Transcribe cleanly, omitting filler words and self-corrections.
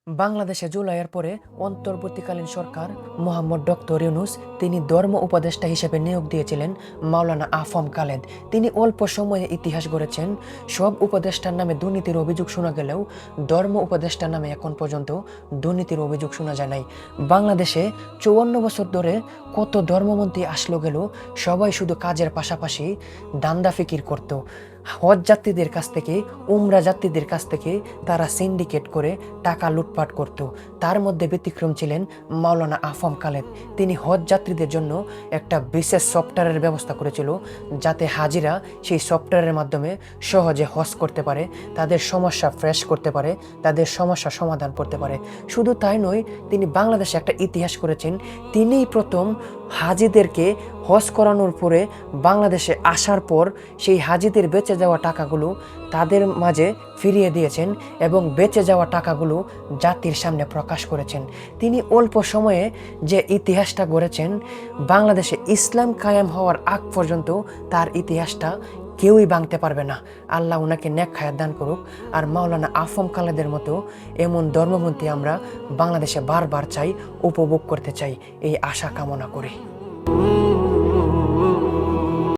বাংলাদেশে জুলাইয়ের পরে অন্তর্বর্তীকালীন সরকার মোহাম্মদ ডক্টর ইউনূস তিনি ধর্ম উপদেষ্টা হিসেবে নিয়োগ দিয়েছিলেন মাওলানা আফম খালেদ। তিনি অল্প সময়ে ইতিহাস গড়েছেন। সব উপদেষ্টার নামে দুর্নীতির অভিযোগ শোনা গেলেও ধর্ম উপদেষ্টার নামে এখন পর্যন্ত দুর্নীতির অভিযোগ শোনা যায় নাই। বাংলাদেশে 54 বছর ধরে কত ধর্মমন্ত্রী আসলো গেল, সবাই শুধু কাজের পাশাপাশি দান্দা ফিকির করত। হজ যাত্রীদের কাছ থেকে, উমরা যাত্রীদের কাছ থেকে তারা সিন্ডিকেট করে টাকা লুটপাট করত। তার মধ্যে ব্যতিক্রম ছিলেন মাওলানা আফম খালেদ। তিনি হজ যাত্রীদের জন্য একটা বিশেষ সফটওয়্যারের ব্যবস্থা করেছিল, যাতে হাজিরা সেই সফটওয়্যারের মাধ্যমে সহজে হজ করতে পারে, তাদের সমস্যা ফ্রেশ করতে পারে, তাদের সমস্যা সমাধান করতে পারে। শুধু তাই নয়, তিনি বাংলাদেশে একটা ইতিহাস করেছেন। তিনিই প্রথম হাজিদেরকে হজ করানোর পরে বাংলাদেশে আসার পর সেই হাজিদের বেঁচে যাওয়া টাকাগুলো তাদের মাঝে ফিরিয়ে দিয়েছেন এবং বেঁচে যাওয়া টাকাগুলো জাতির সামনে প্রকাশ করেছেন। তিনি অল্প সময়ে যে ইতিহাসটা গড়েছেন, বাংলাদেশে ইসলাম কায়েম হওয়ার আগ পর্যন্ত তার ইতিহাসটা কেউই ভাঙতে পারবে না। আল্লাহ ওনাকে নেক হায়াত দান করুক। আর মাওলানা আফম খালেদের মতো এমন ধর্মমন্ত্রী আমরা বাংলাদেশে বারবার চাই, উপভোগ করতে চাই, এই আশা কামনা করি।